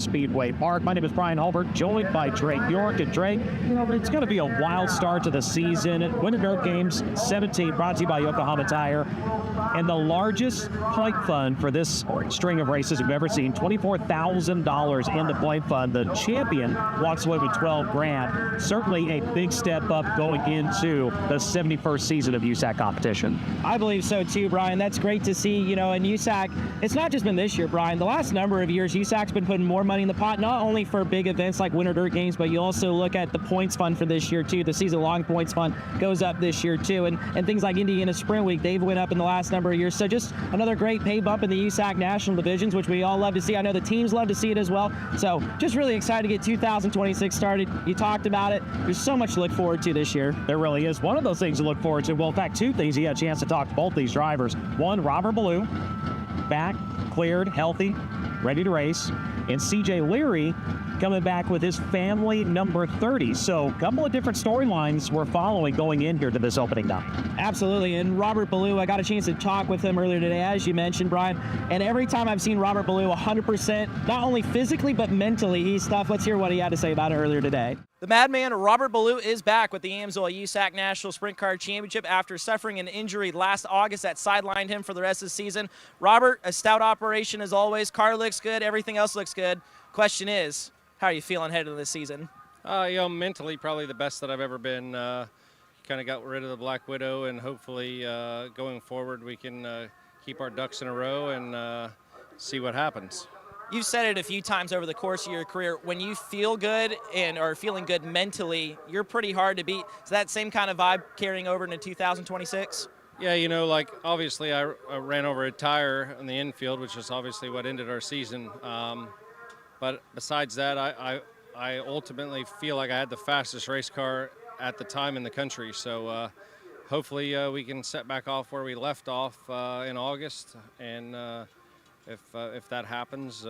Speedway Park. My name is Brian Hulbert, joined by Drake York. And Drake, it's going to be a wild start to the season. Winter Dirt Games 17 brought to you by Yokohama Tire. And the largest point fund for this string of races we've ever seen, $24,000 in the point fund. The champion walks away with $12,000. Certainly a big step up going into the 71st season of USAC competition. I believe so too, Brian. That's great to see, in USAC. It's not just been this year, Brian. The last number of years, USAC's been putting more money in the pot, not only for big events like Winter Dirt Games, but you also look at the points fund for this year too. The season-long points fund goes up this year too, and things like Indiana Sprint Week, they've went up in the last number of years. So just another great pay bump in the USAC national divisions, which we all love to see. I know the teams love to see it as well. So just really excited to get 2026 started. You talked about it. There's so much to look forward to this year. There really is. One of those things to look forward to. Well, in fact, two things. You had a chance to talk to both these drivers. One, Robert Ballou, back, cleared, healthy, ready to race. And CJ Leary coming back with his family number 30. So a couple of different storylines we're following going in here to this opening night. Absolutely. And Robert Ballou, I got a chance to talk with him earlier today, as you mentioned, Brian. And every time I've seen Robert Ballou 100%, not only physically, but mentally, he's tough. Let's hear what he had to say about it earlier today. The Madman, Robert Ballou, is back with the Amsoil USAC National Sprint Car Championship after suffering an injury last August that sidelined him for the rest of the season. Robert, a stout operation as always. Car looks good. Everything else looks good. Question is, how are you feeling heading into this season? Mentally, probably the best that I've ever been. Kind of got rid of the Black Widow, and hopefully going forward we can keep our ducks in a row and see what happens. You've said it a few times over the course of your career. When you feel good and are feeling good mentally, you're pretty hard to beat. Is that same kind of vibe carrying over into 2026? Yeah, obviously I ran over a tire in the infield, which is obviously what ended our season. But besides that, I ultimately feel like I had the fastest race car at the time in the country. So hopefully we can set back off where we left off in August. And if that happens,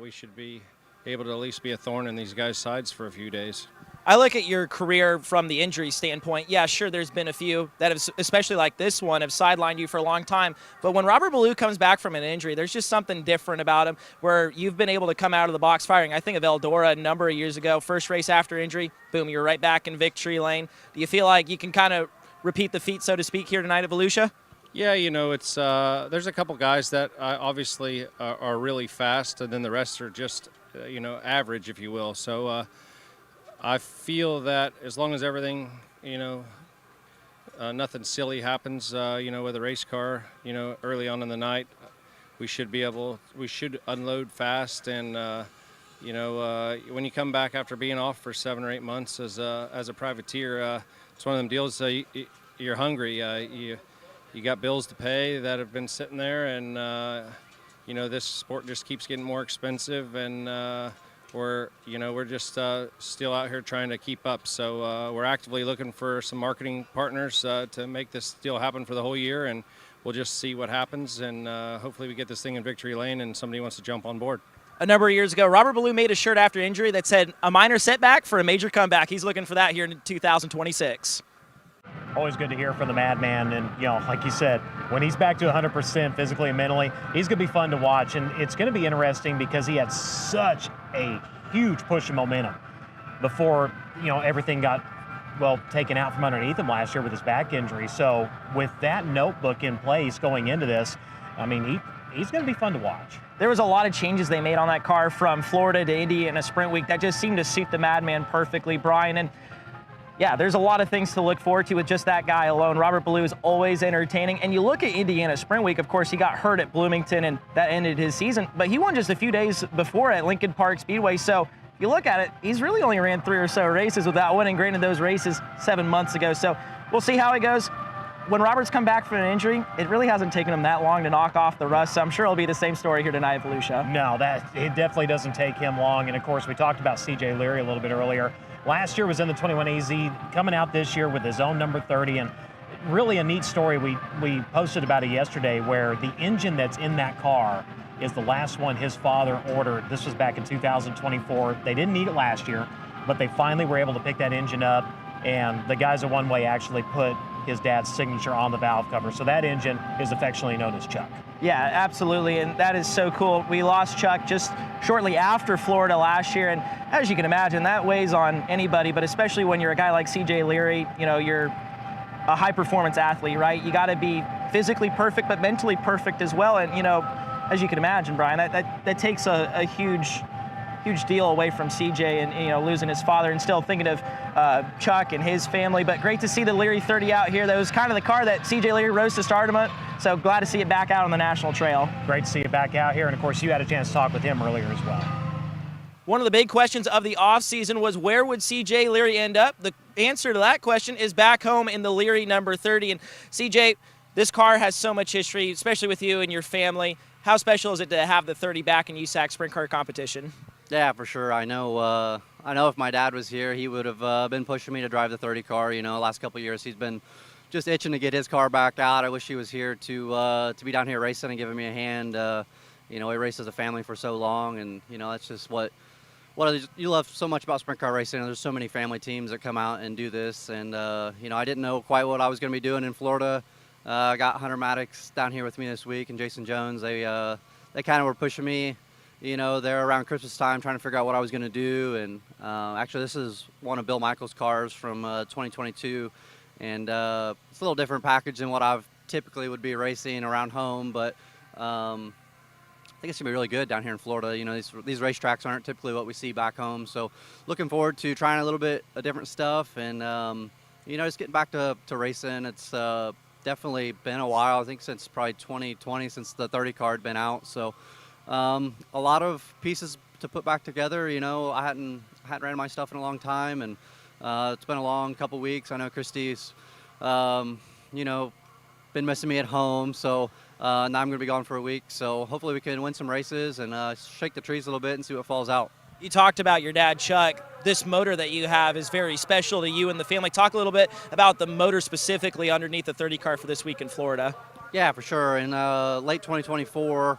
we should be able to at least be a thorn in these guys' sides for a few days. I look at your career from the injury standpoint. Yeah, sure, there's been a few that have, especially like this one, have sidelined you for a long time. But when Robert Ballou comes back from an injury, there's just something different about him where you've been able to come out of the box firing. I think of Eldora a number of years ago, first race after injury, boom, you're right back in victory lane. Do you feel like you can kind of repeat the feat, so to speak, here tonight at Volusia? Yeah, it's there's a couple guys that obviously are really fast, and then the rest are just, average, if you will. So I feel that as long as everything, nothing silly happens, with a race car, early on in the night, we should unload fast. And, when you come back after being off for 7 or 8 months as a privateer, it's one of them deals, you're hungry. You got bills to pay that have been sitting there, and, this sport just keeps getting more expensive, and we're just still out here trying to keep up. So we're actively looking for some marketing partners to make this deal happen for the whole year, and we'll just see what happens, and hopefully we get this thing in victory lane and somebody wants to jump on board. A number of years ago, Robert Ballou made a shirt after injury that said, "A minor setback for a major comeback." He's looking for that here in 2026. Always good to hear from the Madman, and like you said, when he's back to 100% physically and mentally, he's going to be fun to watch, and it's going to be interesting because he had such a huge push of momentum before everything got taken out from underneath him last year with his back injury. So with that notebook in place going into this, he's going to be fun to watch. There was a lot of changes they made on that car from Florida to Indiana Sprint Week that just seemed to suit the Madman perfectly, Brian. And yeah, there's a lot of things to look forward to with just that guy alone. Robert Ballou is always entertaining. And you look at Indiana Sprint Week, of course, he got hurt at Bloomington, and that ended his season. But he won just a few days before at Lincoln Park Speedway. So if you look at it, he's really only ran 3 or so races without winning. Granted, those races 7 months ago. So we'll see how it goes. When Robert's come back from an injury, it really hasn't taken him that long to knock off the rust. So I'm sure it'll be the same story here tonight at Volusia. No, it definitely doesn't take him long. And of course, we talked about CJ Leary a little bit earlier. Last year was in the 21 AZ, coming out this year with his own number 30, and really a neat story. We posted about it yesterday, where the engine that's in that car is the last one his father ordered. This was back in 2024. They didn't need it last year, but they finally were able to pick that engine up, and the guys at One Way actually put his dad's signature on the valve cover. So that engine is affectionately known as Chuck. Yeah, absolutely, and that is so cool. We lost Chuck just shortly after Florida last year, and as you can imagine, that weighs on anybody, but especially when you're a guy like CJ Leary, you know, you're a high-performance athlete, right? You got to be physically perfect, but mentally perfect as well, and, you know, as you can imagine, Brian, that takes a huge deal away from CJ and, you know, losing his father, and still thinking of Chuck and his family. But great to see the Leary 30 out here. That was kind of the car that CJ Leary rose to stardom at. So glad to see it back out on the national trail. Great to see it back out here. And of course, you had a chance to talk with him earlier as well. One of the big questions of the offseason was, where would CJ Leary end up? The answer to that question is back home in the Leary number 30. And CJ, this car has so much history, especially with you and your family. How special is it to have the 30 back in USAC sprint car competition? Yeah, for sure. I know if my dad was here, he would have been pushing me to drive the 30 car. You know, the last couple of years he's been just itching to get his car back out. I wish he was here to be down here racing and giving me a hand. You know, we raced as a family for so long, and you know, that's just what you love so much about sprint car racing. There's so many family teams that come out and do this, and you know, I didn't know quite what I was going to be doing in Florida. I got Hunter Maddox down here with me this week, and Jason Jones. They kind of were pushing me. You know, they're around Christmas time trying to figure out what I was going to do. And actually, this is one of Bill Michaels' cars from 2022. And it's a little different package than what I typically would be racing around home. But I think it's going to be really good down here in Florida. You know, these racetracks aren't typically what we see back home. So looking forward to trying a little bit of different stuff. And, you know, just getting back to racing. It's definitely been a while. I think since probably 2020, since the 30 car had been out. So a lot of pieces to put back together. You know, I hadn't ran my stuff in a long time, and it's been a long couple weeks. I know Christy's, you know, been missing me at home, so now I'm going to be gone for a week. So hopefully we can win some races and shake the trees a little bit and see what falls out. You talked about your dad, Chuck. This motor that you have is very special to you and the family. Talk a little bit about the motor specifically underneath the 30 car for this week in Florida. Yeah, for sure. In late 2024,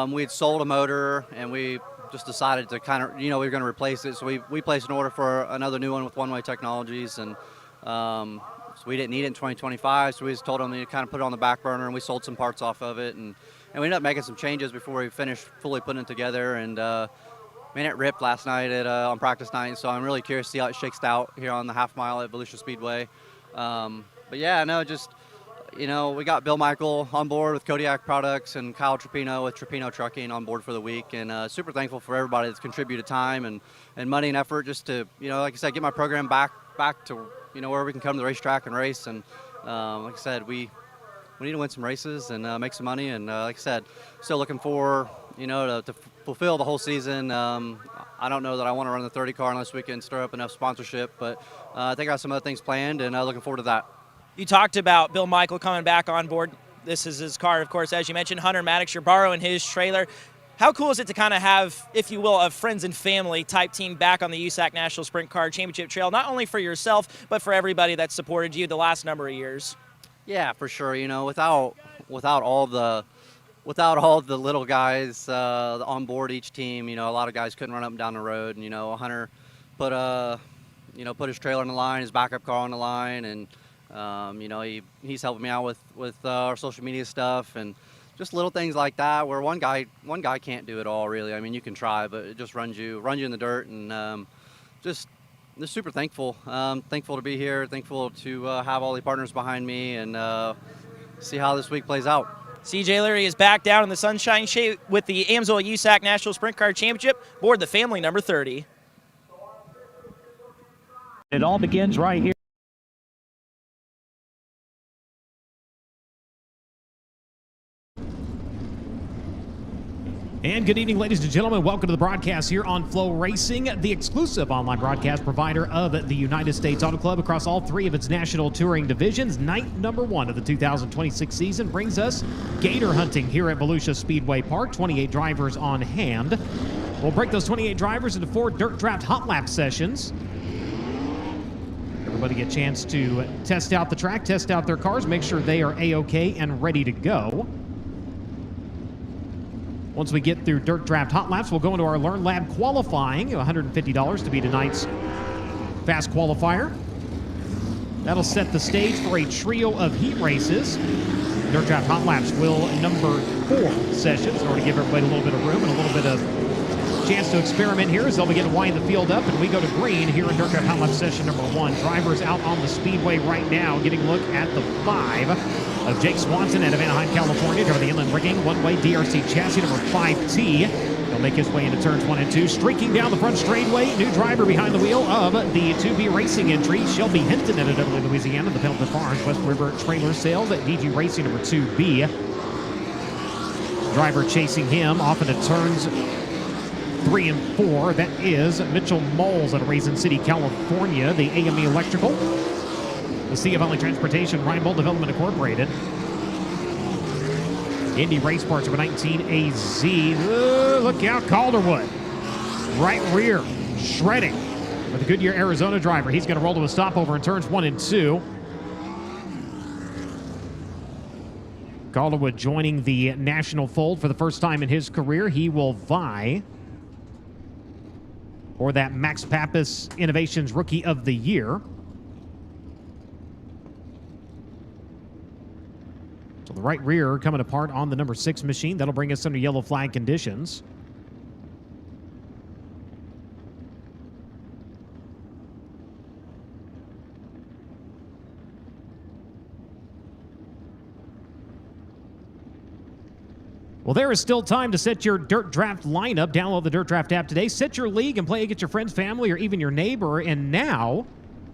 we had sold a motor, and we just decided to kind of, you know, we were going to replace it. So we placed an order for another new one with One-Way Technologies, and so we didn't need it in 2025. So we just told them to kind of put it on the back burner, and we sold some parts off of it, and we ended up making some changes before we finished fully putting it together. And man, it ripped last night on practice night. So I'm really curious to see how it shakes out here on the half mile at Volusia Speedway. But yeah, no, just, you know, we got Bill Michael on board with Kodiak Products and Kyle Trapino with Trapino Trucking on board for the week, and super thankful for everybody that's contributed time and money and effort just to, you know, like I said, get my program back to, you know, where we can come to the racetrack and race. And like I said, we need to win some races and make some money. And like I said, still looking for, you know, to fulfill the whole season. I don't know that I want to run the 30 car unless we can stir up enough sponsorship, but I think I got some other things planned, and looking forward to that. You talked about Bill Michael coming back on board. This is his car, of course, as you mentioned. Hunter Maddox, you're borrowing his trailer. How cool is it to kind of have, if you will, a friends and family type team back on the USAC National Sprint Car Championship Trail, not only for yourself, but for everybody that supported you the last number of years? Yeah, for sure. You know, without all the little guys on board each team, you know, a lot of guys couldn't run up and down the road. And, you know, Hunter put his trailer on the line, his backup car on the line, and you know, he's helping me out with our social media stuff and just little things like that, where one guy can't do it all, really. I mean, you can try, but it just runs you in the dirt. And just super thankful to be here, thankful to have all the partners behind me, and see how this week plays out. CJ Leary is back down in the sunshine shade with the Amsoil USAC National Sprint Car Championship aboard the family number 30. It all begins right here. And good evening, ladies and gentlemen. Welcome to the broadcast here on FloRacing, the exclusive online broadcast provider of the United States Auto Club across all three of its national touring divisions. Night number 1 of the 2026 season brings us gator hunting here at Volusia Speedway Park. 28 drivers on hand. We'll break those 28 drivers into 4 dirt draft hot lap sessions. Everybody get a chance to test out the track, test out their cars, make sure they are A-OK and ready to go. Once we get through dirt draft hot laps, we'll go into our Learn Lab qualifying, $150 to be tonight's fast qualifier. That'll set the stage for a trio of heat races. Dirt Draft Hot Laps will number 4 sessions in order to give everybody a little bit of room and a little bit of chance to experiment here as they'll begin to wind the field up, and we go to green here in Dirt Draft Hot Lap session number 1. Drivers out on the Speedway right now getting a look at the 5 of Jake Swanson out of Anaheim, California, driving the inland rigging, one-way DRC chassis number 5T. He'll make his way into turns 1 and 2, streaking down the front straightaway. New driver behind the wheel of the 2B Racing entry, Shelby Hinton out of Beverly, Louisiana, the Pendleton Farms West River Trailer Sales at DG Racing number 2B. Driver chasing him off into turns 3 and 4. That is Mitchell Moles out of Raisin City, California, the AME Electrical. The Sea of Only Transportation, Reinbold Development Incorporated. Indy Race Parts number 19 AZ. Look out, Calderwood. Right rear, shredding with the Goodyear, Arizona driver. He's going to roll to a stopover in turns 1 and 2. Calderwood joining the national fold for the first time in his career. He will vie for that Max Pappas Innovations Rookie of the Year. So the right rear coming apart on the number 6 machine. That'll bring us under yellow flag conditions. Well, there is still time to set your Dirt Draft lineup. Download the Dirt Draft app today. Set your league and play against your friends, family, or even your neighbor. And now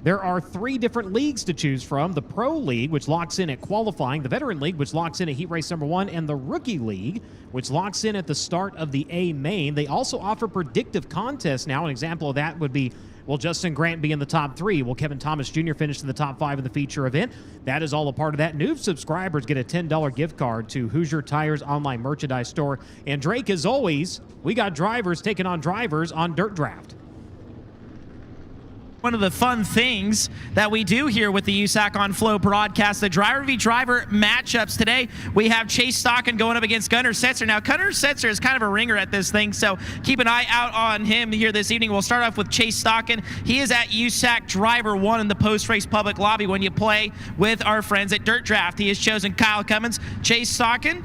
there are 3 different leagues to choose from. The Pro League, which locks in at qualifying. The Veteran League, which locks in at heat race number 1. And the Rookie League, which locks in at the start of the A main. They also offer predictive contests now. An example of that would be, will Justin Grant be in the top 3? Will Kevin Thomas Jr. finish in the top 5 in the feature event? That is all a part of that. New subscribers get a $10 gift card to Hoosier Tires online merchandise store. And Drake, as always, we got drivers taking on drivers on Dirt Draft. One of the fun things that we do here with the USAC on Flow broadcast, the driver v driver matchups. Today we have Chase Stockin going up against Gunnar Setzer. Now Gunnar Setzer is kind of a ringer at this thing, so keep an eye out on him here this evening. We'll start off with Chase Stockin. He is at USAC driver 1 in the post-race public lobby when you play with our friends at Dirt Draft. He has chosen Kyle Cummins, Chase Stockin,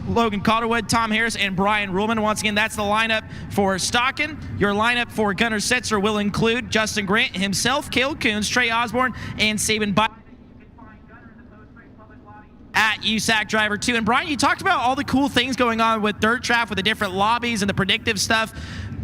Logan Calderwood, Tom Harris, and Brian Ruhlman. Once again, that's the lineup for Stockin. Your lineup for Gunnar Setzer will include Justin Grant himself, Cale Coons, Trey Osborne, and Saban Biden at USAC Driver 2. And Brian, you talked about all the cool things going on with Dirt Draft, with the different lobbies and the predictive stuff.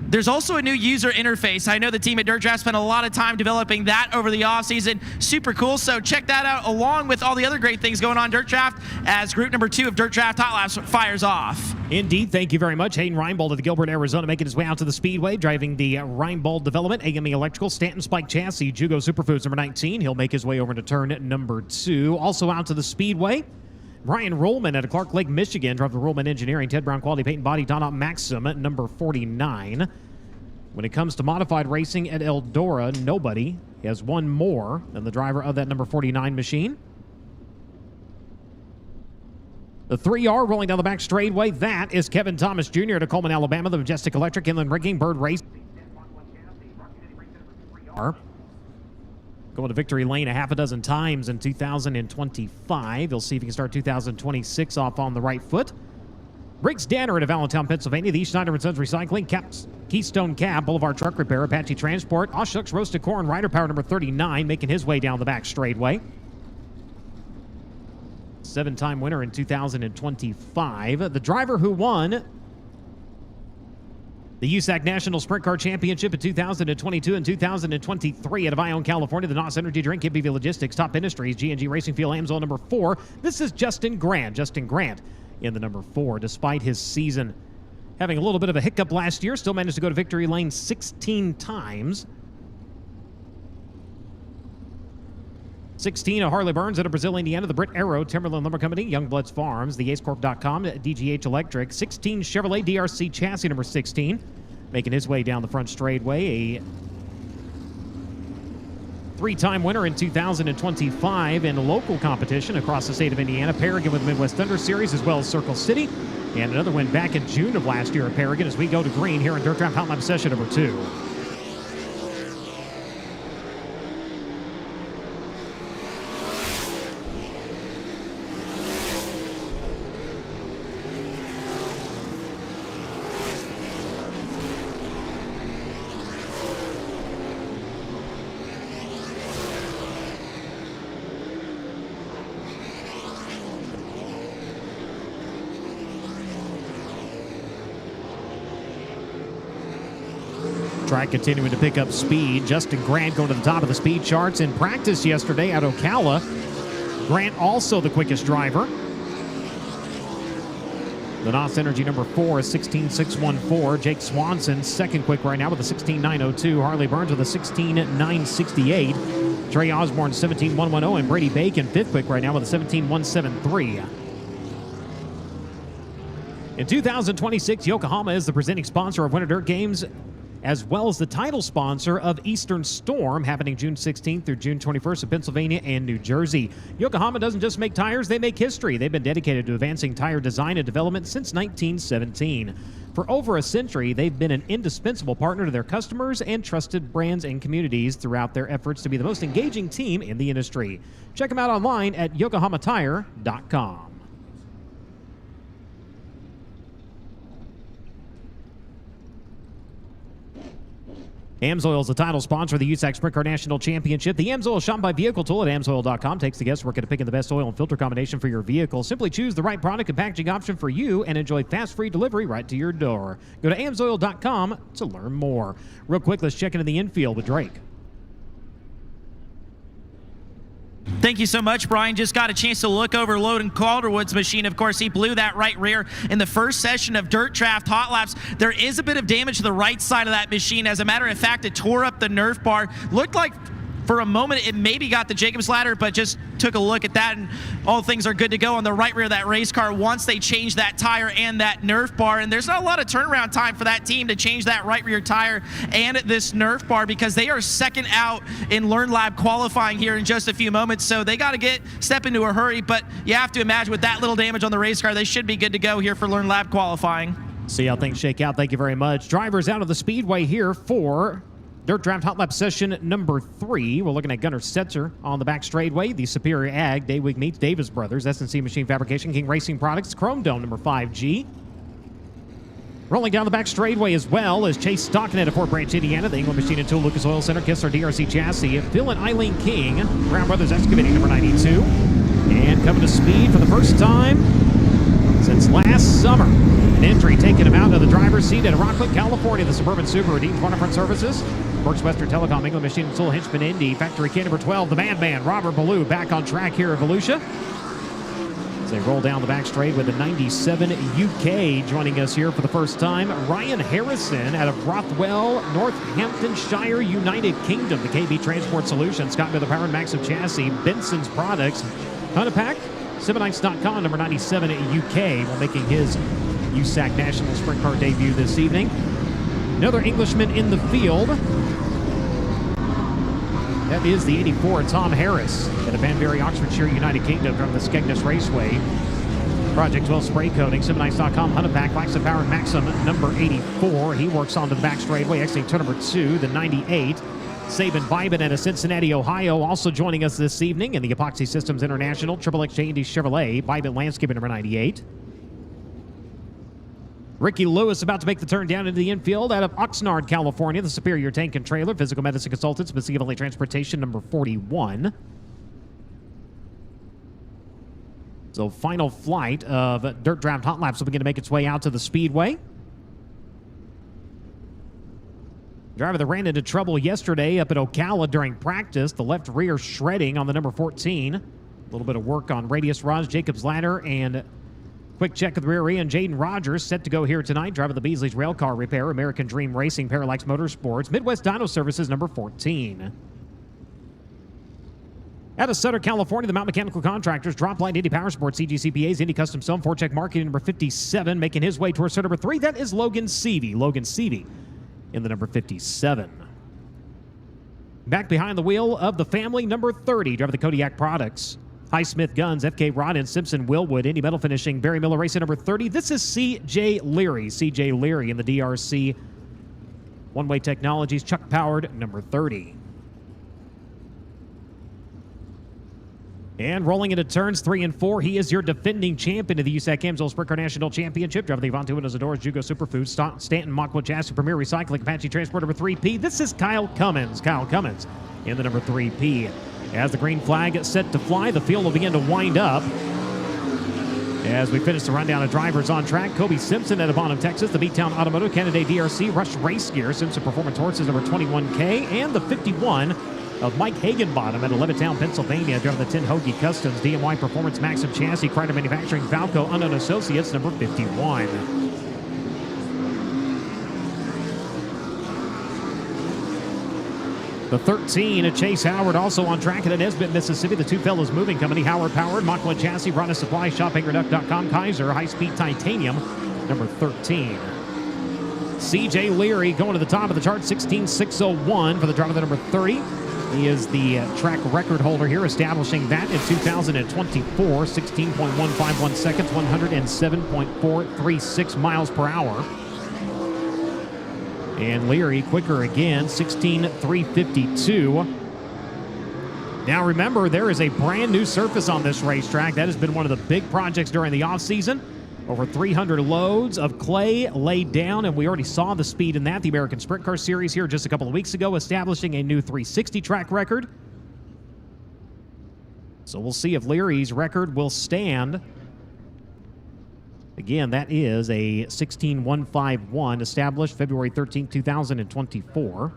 There's also a new user interface. I know the team at Dirt Draft spent a lot of time developing that over the offseason. Super cool. So check that out along with all the other great things going on Dirt Draft as group number 2 of Dirt Draft Hot Laps fires off. Indeed. Thank you very much. Hayden Reinbold of the Gilbert, Arizona, making his way out to the Speedway, driving the Reinbold Development AME Electrical Stanton Spike Chassis, Jugo Superfoods number 19. He'll make his way over to turn number 2. Also out to the Speedway, Brian Ruhlman out of Clark Lake, Michigan, drove the Ruhlman Engineering, Ted Brown Quality Paint and Body, Donna Maxim at number 49. When it comes to modified racing at Eldora, nobody has won more than the driver of that number 49 machine. The 3R rolling down the back straightaway. That is Kevin Thomas Jr. to Coleman, Alabama, the Majestic Electric Inland Rigging, Bird Race. Going to victory lane a half a dozen times in 2025. He'll see if he can start 2026 off on the right foot. Briggs Danner at Allentown, Pennsylvania. The Schneider & Sons Recycling, Keystone Cab, Boulevard Truck Repair, Apache Transport, Oshucks Roasted Corn, Rider Power number 39, making his way down the back straightaway. 7-time winner in 2025. The driver who won the USAC National Sprint Car Championship in 2022 and 2023 out of Ione, California. The NOS Energy Drink, KBV Logistics, Top Industries, G&G Racing Fuel, Amsoil number 4. This is Justin Grant. Justin Grant in the number 4, despite his season having a little bit of a hiccup last year, still managed to go to victory lane 16 times. 16 of Harley Burns out of Brazil, Indiana, the Britt Arrow, Timberland Lumber Company, Youngbloods Farms, the AceCorp.com, DGH Electric, 16 Chevrolet DRC chassis number 16, making his way down the front straightaway. A 3-time winner in 2025 in local competition across the state of Indiana. Paragon with Midwest Thunder Series, as well as Circle City. And another win back in June of last year at Paragon as we go to green here in Dirt Draft Hot Lap session number 2. Track continuing to pick up speed. Justin Grant going to the top of the speed charts in practice yesterday at Ocala. Grant also the quickest driver. The NOS Energy number 4 is 16.614. Jake Swanson second quick right now with a 16.902. Harley Burns with a 16.968. Trey Osborne 17.110. And Brady Bacon fifth quick right now with a 17.173. In 2026, Yokohama is the presenting sponsor of Winter Dirt Games, as well as the title sponsor of Eastern Storm, happening June 16th through June 21st in Pennsylvania and New Jersey. Yokohama doesn't just make tires, they make history. They've been dedicated to advancing tire design and development since 1917. For over a century, they've been an indispensable partner to their customers and trusted brands and communities throughout their efforts to be the most engaging team in the industry. Check them out online at yokohamatire.com. AMSOIL is the title sponsor of the USAC Sprint Car National Championship. The AMSOIL Shop by Vehicle Tool at AMSOIL.com takes the guesswork into picking the best oil and filter combination for your vehicle. Simply choose the right product and packaging option for you and enjoy fast, free delivery right to your door. Go to AMSOIL.com to learn more. Real quick, let's check into the infield with Drake. Thank you so much, Brian. Just got a chance to look over Logan Calderwood's machine. Of course, he blew that right rear in the first session of Dirt Draft Hot Laps. There is a bit of damage to the right side of that machine. As a matter of fact, it tore up the Nerf bar. Looked like for a moment it maybe got the Jacob's ladder, but just took a look at that and all things are good to go on the right rear of that race car once they change that tire and that Nerf bar. And there's not a lot of turnaround time for that team to change that right rear tire and this Nerf bar, because they are second out in Learn Lab qualifying here in just a few moments. So they got to step into a hurry, but you have to imagine with that little damage on the race car, they should be good to go here for Learn Lab qualifying. See how things shake out. Thank you very much. Drivers out of the Speedway here for Dirt Draft Hot Lap session number 3. We're looking at Gunnar Setzer on the back straightaway. The Superior Ag Day Week meets Davis Brothers, S&C Machine Fabrication, King Racing Products, Chrome Dome number 5G. Rolling down the back straightaway as well as Chase Stockenett of Fort Branch, Indiana, the England Machine and Tool Lucas Oil Center, Kistler DRC Chassis, Phil and Eileen King, Brown Brothers Excavating number 92. And coming to speed for the first time since last summer. An injury taking him out of the driver's seat at Rockland, California. The Suburban Subaru, Dean Front Services, Works Western Telecom, England Machine and Tool, Hinchman Indy, Factory K number 12, the Madman, Robert Ballou, back on track here at Volusia. As they roll down the back straight with the 97 UK joining us here for the first time. Ryan Harrison out of Rothwell, Northamptonshire, United Kingdom. The KB Transport Solutions, Scott Miller Power and Maxim Chassis, Benson's Products, Hunapack, Simonites.com, number 97 UK, while making his USAC National Sprint Car debut this evening. Another Englishman in the field. That is the 84, Tom Harris, at the Banbury, Oxfordshire, United Kingdom, from the Skegness Raceway. Project 12 spray coating, Simonites.com, Hunapack, Maxim Power, Maxim, number 84. He works on the back straightaway, exiting turn number 2, the 98. Saban Vibin out of Cincinnati, Ohio, also joining us this evening in the Epoxy Systems International, Triple X J&D Chevrolet, Vibin Landscaping, number 98. Ricky Lewis about to make the turn down into the infield out of Oxnard, California. The Superior Tank and Trailer, Physical Medicine Consultants, Mississippi Valley Transportation, number 41. So final flight of Dirt Draft Hot Laps will begin to make its way out to the Speedway. Driver that ran into trouble yesterday up at Ocala during practice. The left rear shredding on the number 14. A little bit of work on radius rods, Jacob's ladder, and quick check of the rear end. Jaden Rogers set to go here tonight. Driver the Beasley's Railcar Repair, American Dream Racing, Parallax Motorsports, Midwest Dyno Services, number 14. Out of Sutter, California, the Mount Mechanical Contractors, Drop Light, Indy Power Sports, CGCPAs, Indy Custom Stone, Forecheck Marketing, number 57, making his way towards number 3. That is Logan Seavey. Logan Seavey in the number 57. Back behind the wheel of the family, number 30, driver the Kodiak Products, Highsmith Guns, FK Rod and Simpson Willwood, Indy Metal Finishing, Barry Miller Racing, number 30. This is C.J. Leary. C.J. Leary in the DRC One-Way Technologies, Chuck Powered, number 30. And rolling into turns 3 and 4, he is your defending champion of the USAC AMSOIL Sprint Car National Championship. Driver the Avante Windows and Doors, Jugo Superfoods, Stanton Mockwood Chassis, Premier Recycling, Apache Transport, number 3P. This is Kyle Cummins. Kyle Cummins in the number 3P. As the green flag is set to fly, the field will begin to wind up. As we finish the rundown of drivers on track, Kobe Simpson out of Bonham, Texas, the B-Town Automotive, Canada DRC, Rush Race Gear, Simpson Performance Horses number 21K, and the 51 of Mike Hagenbottom at Levittown, Pennsylvania, driving the 10 Hoagie Customs, DMY Performance Maxim Chassis, Kreider Manufacturing, Valco Unknown Associates, number 51. The 13 of Chase Howard also on track at Nesbitt, Mississippi. The Two Fellows Moving Company, Howard Powered, Mach 1 Chassis, Rana Supply, ShopAngerDuck.com, Kaiser, High Speed Titanium, number 13. CJ Leary going to the top of the chart, 16.601 for the driver, number 30. He is the track record holder here, establishing that in 2024, 16.151 seconds, 107.436 miles per hour. And Leary quicker again, 16.352. Now remember, there is a brand new surface on this racetrack. That has been one of the big projects during the offseason. Over 300 loads of clay laid down, and we already saw the speed in that. The American Sprint Car Series here just a couple of weeks ago, establishing a new 360 track record. So we'll see if Leary's record will stand. Again, that is a 16.151 established February 13, 2024.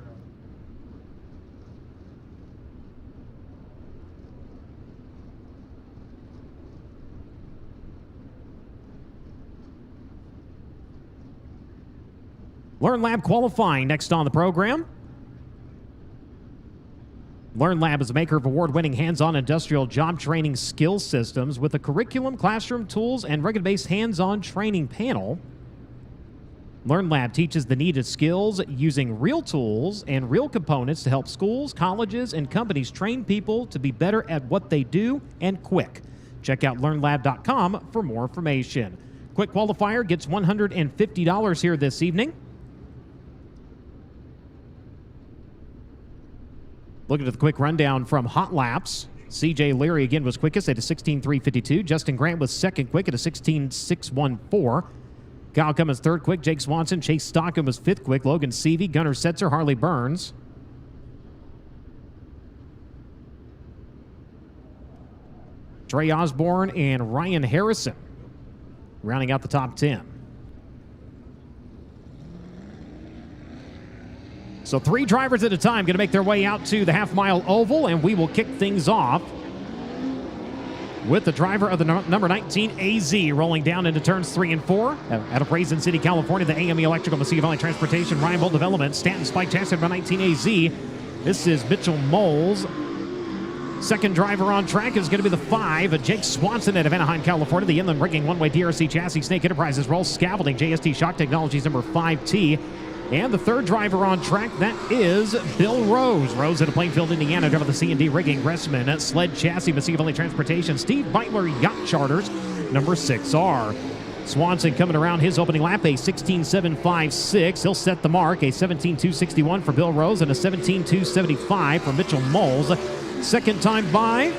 Learn Lab qualifying next on the program. Learn Lab is a maker of award-winning hands-on industrial job training skill systems with a curriculum, classroom tools, and rugged-based hands-on training panel. Learn Lab teaches the needed skills using real tools and real components to help schools, colleges, and companies train people to be better at what they do and quick. Check out learnlab.com for more information. Quick Qualifier gets $150 here this evening. Looking at the quick rundown from Hot Laps. CJ Leary again was quickest at a 16.352. Justin Grant was second quick at a 16.614. Kyle Cummins third quick. Jake Swanson, Chase Stockham was fifth quick. Logan Seavey, Gunnar Setzer, Harley Burns. Trey Osborne and Ryan Harrison rounding out the top 10. So 3 drivers at a time going to make their way out to the half-mile oval, and we will kick things off with the driver of the number 19 AZ rolling down into turns 3 and 4. Out of Raisin City, California, the AME Electrical, Mesilla Valley Transportation, Ryan Bolt Development, Stanton Spike Chassis number 19 AZ. This is Mitchell Moles. Second driver on track is going to be the 5, Jake Swanson out of Anaheim, California. The Inland Rigging One-Way DRC Chassis, Snake Enterprises, Roll Scaffolding, JST Shock Technologies number 5T. And the third driver on track, that is Bill Rose. Rose out of Plainfield, Indiana, driver the C&D Rigging, Gressman, Sled Chassis, Mesilla Valley Transportation, Steve Beitler Yacht Charters, number 6R. Swanson coming around his opening lap, a 16.756. He'll set the mark, a 17.261 for Bill Rose and a 17.275 for Mitchell Moles. Second time by.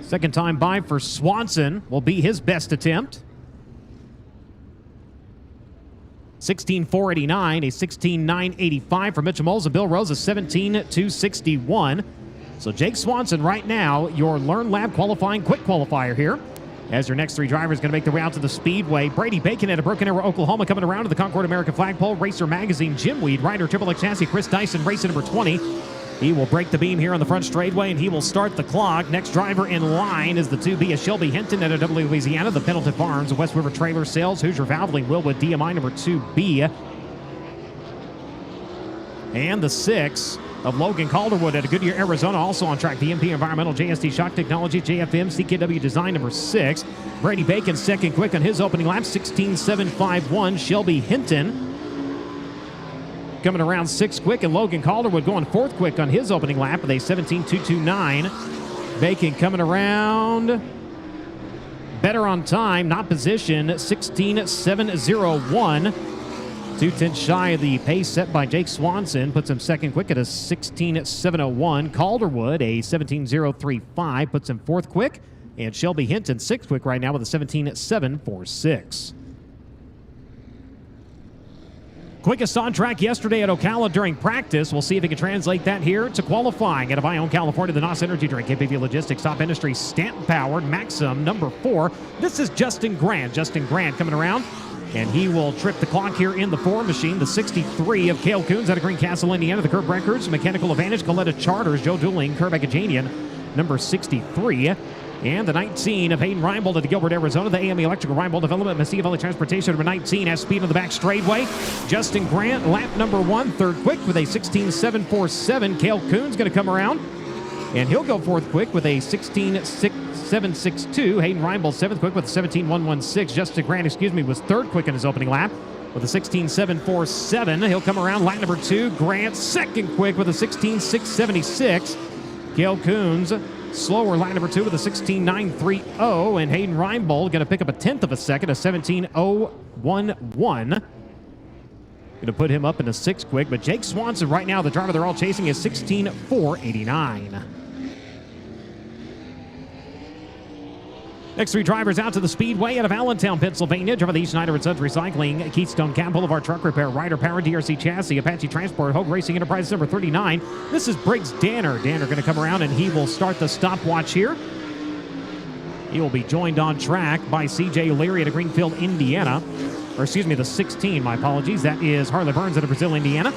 Second time by for Swanson will be his best attempt. 16.489, a 16.985 for Mitchell Moles, and Bill Rose a 17.261. So Jake Swanson right now, your Learn Lab qualifying quick qualifier here. As your next 3 drivers going to make their way out to the Speedway. Brady Bacon out of Broken Arrow, Oklahoma, coming around to the Concord American Flagpole. Racer Magazine, Jim Weed, Ryder Triple X Chassis, Chris Dyson, racer number 20. He will break the beam here on the front straightaway, and he will start the clock. Next driver in line is the 2B of Shelby Hinton out of W, Louisiana. The Pendleton Farms, West River Trailer Sales, Hoosier Valvoline, Willwood, DMI number 2B. And the 6 of Logan Calderwood out of Goodyear, Arizona, also on track. The MP Environmental, JST Shock Technology, JFM, CKW Design number 6. Brady Bacon second quick on his opening lap, 16.751. Shelby Hinton coming around 6th quick, and Logan Calderwood going 4th quick on his opening lap with a 17.229. Bacon coming around better on time, not position, 16.701. 2/10 shy of the pace set by Jake Swanson, puts him second quick at a 16.701. Calderwood, a 17.035, puts him 4th quick, and Shelby Hinton 6th quick right now with a 17.746. Quickest on track yesterday at Ocala during practice. We'll see if he can translate that here to qualifying. Out of Ione, California, the NOS Energy Drink, KPV Logistics, Top Industry, Stanton Powered, Maxim, number 4. This is Justin Grant. Justin Grant coming around, and he will trip the clock here in the 4 machine. The 63 of Cale Coons out of Greencastle, Indiana. The Curb Records, Mechanical Advantage, Coletta Charters, Joe Dooling, Curb Acadjanian, number 63. And the 19 of Hayden Reinbold at the Gilbert, Arizona. The AME Electrical Reinbold Development, Mesilla Valley Transportation, number 19, has speed on the back straightaway. Justin Grant, lap number 1, third quick with a 16.747. Cale Coons going to come around, and he'll go fourth quick with a 16.762. Hayden Reinbold, 7th quick with a 17.116. Justin Grant, was third quick in his opening lap with a 16.747. He'll come around, lap number 2. Grant, second quick with a 16.676. Cale Coons, slower, line number 2 with a 16.930, and Hayden Reinbold going to pick up a 10th of a second, a 17.011. Going to put him up in a 6th quick, but Jake Swanson right now, the driver they're all chasing, is 16.489. Next 3 drivers out to the Speedway out of Allentown, Pennsylvania. Driver the Schneider and Sons Recycling, Keystone Cab, Boulevard Truck Repair, Ryder Power, DRC Chassis, Apache Transport, Hogue Racing Enterprises, number 39. This is Briggs Danner. Danner going to come around, and he will start the stopwatch here. He will be joined on track by CJ Leary out of Greenfield, Indiana. Or the 16, my apologies. That is Harley Burns out of Brazil, Indiana.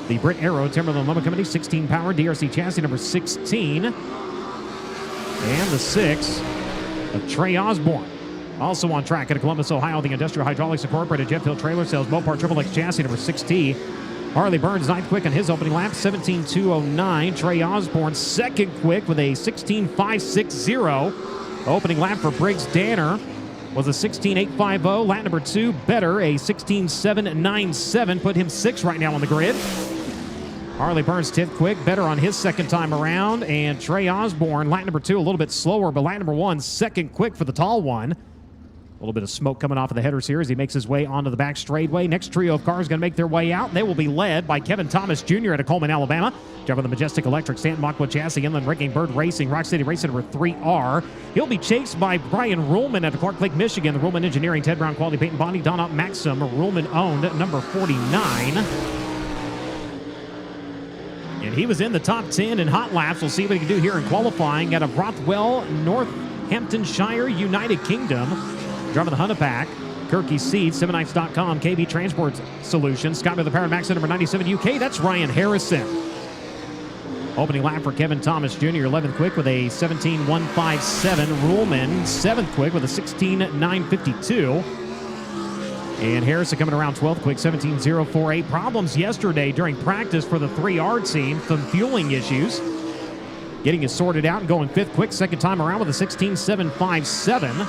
The Brit Aero Timberland Lumber Company, 16 Power, DRC Chassis, number 16. And the 6 of Trey Osborne. Also on track at Columbus, Ohio, the Industrial Hydraulics Incorporated Jet Fuel Trailer Sales Mopar Triple X Chassis, number 6T. Harley Burns, 9th quick on his opening lap, 17.209. Trey Osborne, 2nd quick with a 16.560. Opening lap for Briggs Danner was a 16.850. Lap number 2, better, a 16.797. Put him 6th right now on the grid. Harley Burns, 10th quick, better on his second time around. And Trey Osborne, lap number 2, a little bit slower, but lap number 1, 2nd quick for the tall one. A little bit of smoke coming off of the headers here as he makes his way onto the back straightaway. Next trio of cars going to make their way out. They will be led by Kevin Thomas Jr. out of Coleman, Alabama. Driving the Majestic Electric, Stanton Machwood Chassis, Inland Wrecking Bird Racing, Rock City Racing number 3R. He'll be chased by Brian Ruhlman out of Clark Lake, Michigan. The Ruhlman Engineering, Ted Brown Quality Paint and Bonding, Don Up Maxim, Ruhlman owned, number 49. And he was in the top 10 in hot laps. We'll see what he can do here in qualifying out of Rothwell, Northamptonshire, United Kingdom. Driving the Honda Pack, Kirky Seeds, 7nights.com, KB Transport Solutions, Scott with the Power Max number 97 UK. That's Ryan Harrison. Opening lap for Kevin Thomas Jr., 11th quick with a 17.157. Ruhlman, 7th quick with a 16.952. And Harrison coming around 12th quick, 17.048. Problems yesterday during practice for the 3R team. Some fueling issues. Getting it sorted out and going 5th quick, second time around with a 16.757.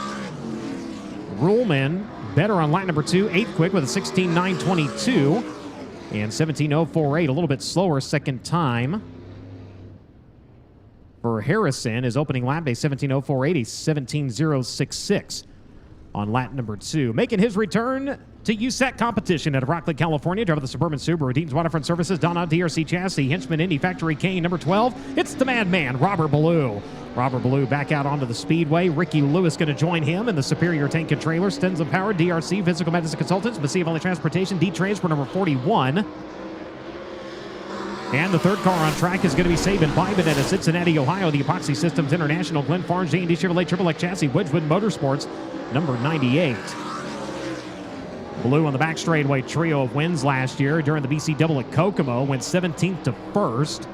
Ruhlman better on lap number 2, 8th quick with a 16.922. And 17.048, a little bit slower second time. For Harrison, his opening lap day, 17.048, a 17.066. On lap number 2. Making his return to USAC competition out of Rockland, California. Driving the Suburban Subaru, Dean's Waterfront Services, Donna DRC Chassis, Henchman Indy Factory Kane, number 12. It's the madman, Robert Ballou. Robert Ballou back out onto the Speedway. Ricky Lewis going to join him in the Superior Tank and Trailer. Stenson Power, DRC, Physical Medicine Consultants, Mesilla Valley Transportation, D-Transport, number 41. And the third car on track is going to be Sabin Bybin out of Cincinnati, Ohio. The Epoxy Systems International, Glen Farms, J&D Chevrolet Triple X Chassis, Wedgwood Motorsports, number 98. Blue on the back straightaway, trio of wins last year during the BC Double at Kokomo, went 17th to 1st.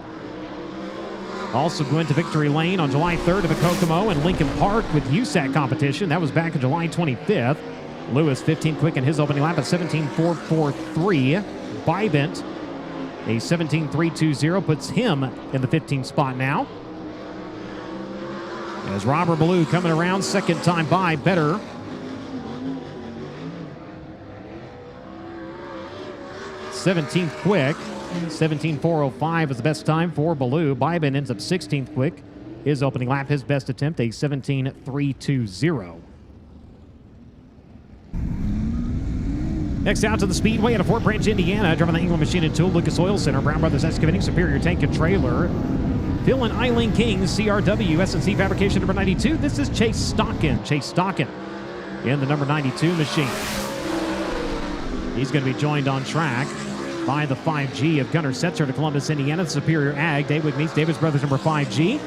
Also went to Victory Lane on July 3rd at Kokomo and Lincoln Park with USAC competition. That was back on July 25th. Lewis 15th quick in his opening lap at 17.443. Bybent, a 17.320, puts him in the 15th spot now. As Robert Ballou coming around, second time by, better. '17th quick, 17.405 is the best time for Ballou. Bybin ends up 16th quick. His opening lap, his best attempt, a 17.320. Next out to the Speedway out of Fort Branch, Indiana. Driving the England Machine and Tool, Lucas Oil Center, Brown Brothers Excavating, Superior Tank and Trailer. Phil and Eileen King, CRW, S&C Fabrication, number 92. This is Chase Stockin. Chase Stockin in the number 92 machine. He's going to be joined on track by the 5G of Gunnar Setzer to Columbus, Indiana. The Superior Ag, Daywick meets Davis Brothers number 5G.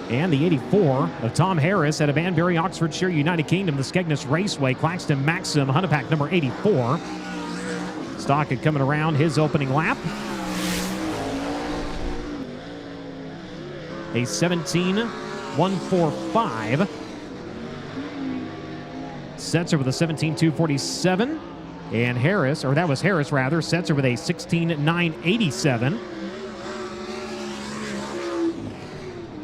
And the 84 of Tom Harris out of Banbury, Oxfordshire, United Kingdom, the Skegness Raceway, Claxton Maxim, Huntepack number 84. Stockett coming around his opening lap. A 17.145. Setzer with a 17.247. And Harris, or that was Harris rather, Setzer with a 16.987.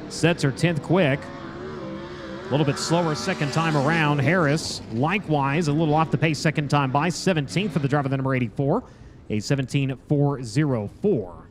Setzer 10th quick. A little bit slower second time around. Harris, likewise, a little off the pace second time by. 17th for the driver, the number 84. A 17.404.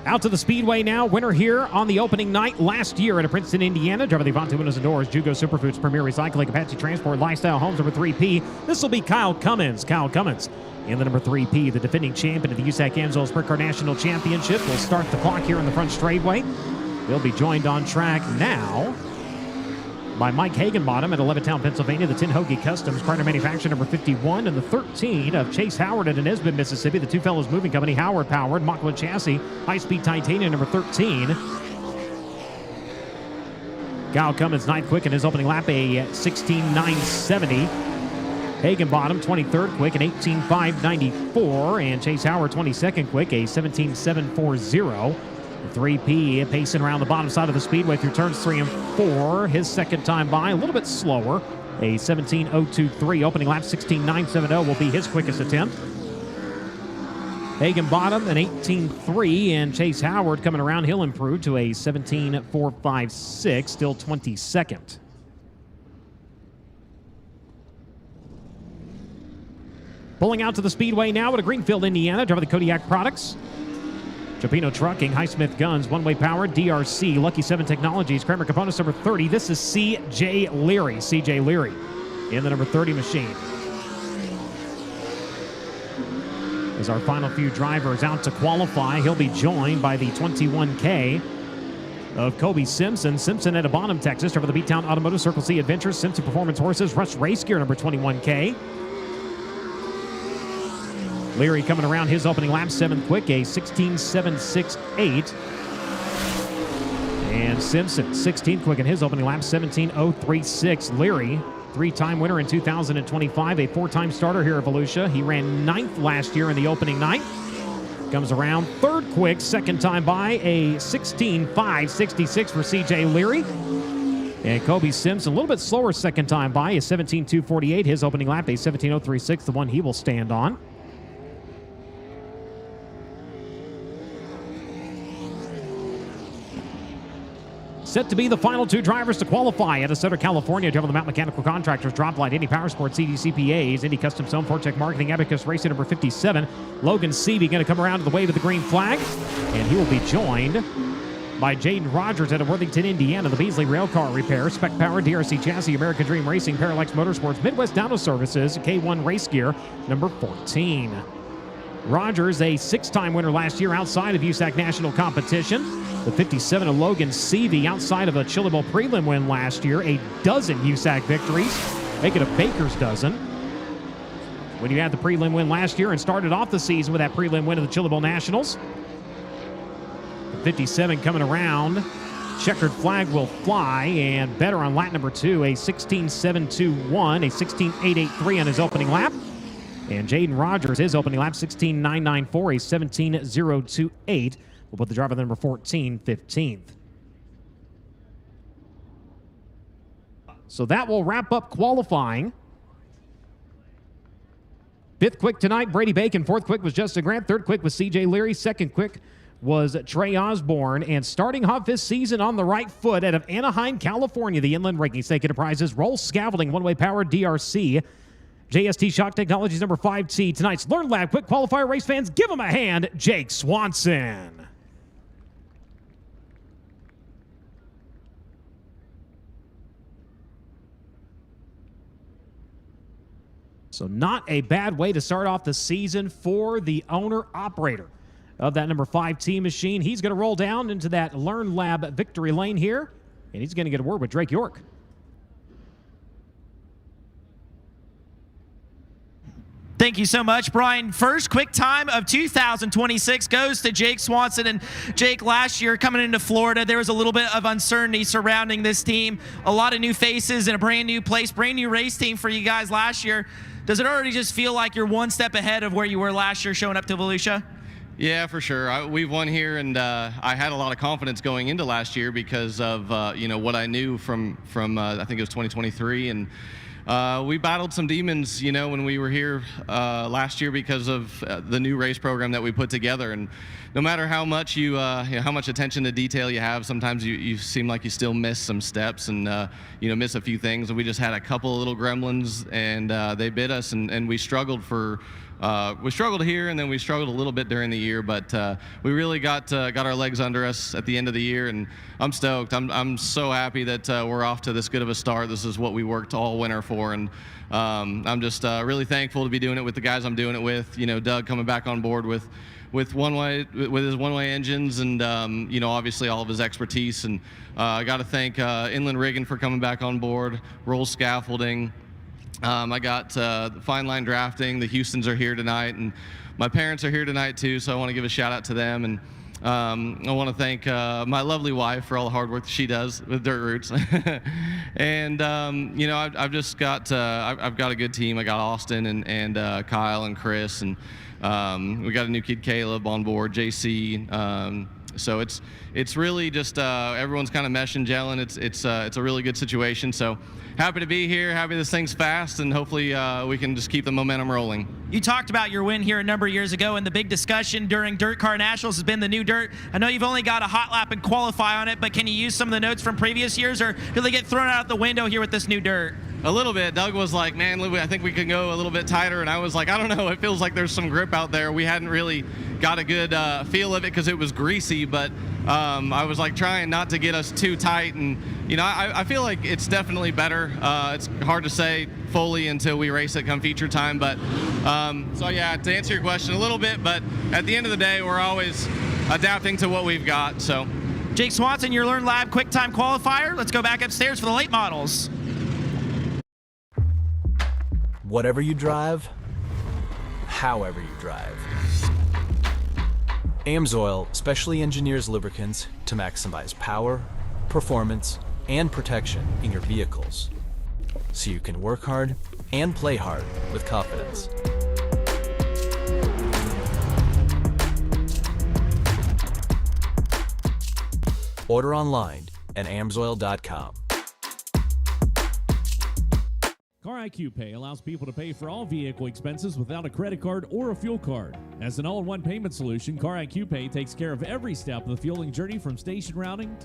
Out to the Speedway now. Winner here on the opening night last year at Princeton, Indiana. Driver the Avante Windows and Doors, Jugo Superfoods, Premier Recycling, Apache Transport, Lifestyle Homes, number 3P. This will be Kyle Cummins. Kyle Cummins in the number 3P, the defending champion of the USAC AMSOIL Sprint Car National Championship. Will start the clock here in the front straightaway. He'll be joined on track now by Mike Hagenbottom at Levittown, Pennsylvania, the Tin Hoagie Customs, partner manufacturer number 51, and the 13 of Chase Howard at Nesbitt, Mississippi, the Two Fellows Moving Company, Howard Powered, Machwood Chassis, High-Speed Titanium number 13. Kyle Cummins, 9th quick in his opening lap, a 16.970. Hagenbottom, 23rd quick, an 18.594, and Chase Howard, 22nd quick, a 17.740. 3P pacing around the bottom side of the Speedway through turns 3 and 4. His second time by, a little bit slower. A 17.023 opening lap, 16.970 will be his quickest attempt. Hagenbottom, an 18.3, and Chase Howard coming around. He'll improve to a 17.456, still 22nd. Pulling out to the Speedway now at Greenfield, Indiana. Driver the Kodiak Products. Chapino Trucking, Highsmith Guns, One Way Power, DRC, Lucky 7 Technologies, Kramer Components number 30. This is C.J. Leary. C.J. Leary in the number 30 machine. As our final few drivers out to qualify, he'll be joined by the 21K of Kobe Simpson. Simpson out of Bonham, Texas, over the Beattown Automotive Circle C Adventures, Simpson Performance Horses, Rush Race Gear number 21K. Leary coming around his opening lap, 7th quick, a 16.768. And Simpson, 16th quick in his opening lap, 17.036. Leary, 3-time winner in 2025, a 4-time starter here at Volusia. He ran 9th last year in the opening night. Comes around 3rd quick, second time by, a 16.566 for C.J. Leary. And Kobe Simpson, a little bit slower second time by, a 17.248. His opening lap, a 17.036, the one he will stand on. Set to be the final 2 drivers to qualify out of Southern California. Driver the Mount Mechanical Contractors, Droplight, Indy Power Sports, CDCPAs, Indy Custom Zone, Fortech Marketing, Abacus Racing number 57. Logan Seavey going to come around to the wave of the green flag. And he will be joined by Jaden Rogers out of Worthington, Indiana, the Beasley Railcar Repair, Spec Power, DRC Chassis, American Dream Racing, Parallax Motorsports, Midwest Down Services, K1 Race Gear number 14. Rogers, a 6-time winner last year outside of USAC National Competition. The 57 of Logan Seavey, outside of a Chillable prelim win last year, a dozen USAC victories, make it a baker's dozen. When you had the prelim win last year and started off the season with that prelim win of the Chillable Nationals. The 57 coming around, checkered flag will fly, and better on lap number 2, a 16.721, a 16.883 on his opening lap. And Jaden Rogers, his opening lap, 16.994, a 17.028. We'll put the driver number 14, 15th. So that will wrap up qualifying. 5th quick tonight, Brady Bacon. 4th quick was Justin Grant. 3rd quick was C.J. Leary. 2nd quick was Trey Osborne. And starting off this season on the right foot out of Anaheim, California, the Inland Ranking Stake Enterprises, Roll Scaffolding, One Way Power, DRC. JST Shock Technologies, number 5T. Tonight's Learn Lab Quick Qualifier race fans, give him a hand, Jake Swanson. So not a bad way to start off the season for the owner-operator of that number 5T machine. He's going to roll down into that Learn Lab victory lane here, and he's going to get a word with Drake York. Thank you so much, Brian. First quick time of 2026 goes to Jake Swanson. And Jake, last year coming into Florida, there was a little bit of uncertainty surrounding this team. A lot of new faces and a brand new place, brand new race team for you guys last year. Does it already just feel like you're one step ahead of where you were last year showing up to Volusia? Yeah, for sure. We've won here, and I had a lot of confidence going into last year because of what I knew from I think it was 2023, and we battled some demons, when we were here last year because of the new race program that we put together. And no matter how much how much attention to detail you have, sometimes you seem like you still miss some steps and miss a few things. And we just had a couple of little gremlins, and they bit us, and we struggled here, and then we struggled a little bit during the year, but we really got our legs under us at the end of the year, and I'm stoked. I'm so happy that we're off to this good of a start. This is what we worked all winter for, and I'm just really thankful to be doing it with the guys I'm doing it with. Doug coming back on board with his one-way engines, and obviously all of his expertise. And I got to thank Inland Rigging for coming back on board, Roll Scaffolding. I got Fine Line Drafting. The Houstons are here tonight, and my parents are here tonight too, so I want to give a shout out to them. And I want to thank my lovely wife for all the hard work that she does with Dirt Roots. And I've just got I've got a good team. I got Austin and Kyle and Chris, and we got a new kid, Caleb, on board, JC. So it's really just everyone's kind of meshing, gelling. It's a really good situation. So happy to be here. Happy this thing's fast, and hopefully we can just keep the momentum rolling. You talked about your win here a number of years ago, and the big discussion during Dirt Car Nationals has been the new dirt. I know you've only got a hot lap and qualify on it, but can you use some of the notes from previous years, or do they get thrown out the window here with this new dirt? A little bit. Doug was like, man, I think we can go a little bit tighter. And I was like, I don't know. It feels like there's some grip out there. We hadn't really got a good feel of it because it was greasy. But I was like trying not to get us too tight. And, I feel like it's definitely better. It's hard to say fully until we race it come feature time. But so, yeah, to answer your question a little bit. But at the end of the day, we're always adapting to what we've got. So, Jake Swanson, your Learn Lab Quick Time Qualifier. Let's go back upstairs for the late models. Whatever you drive, however you drive. AMSOIL specially engineers lubricants to maximize power, performance, and protection in your vehicles, so you can work hard and play hard with confidence. Order online at amsoil.com. Car IQ Pay allows people to pay for all vehicle expenses without a credit card or a fuel card. As an all-in-one payment solution, Car IQ Pay takes care of every step of the fueling journey from station routing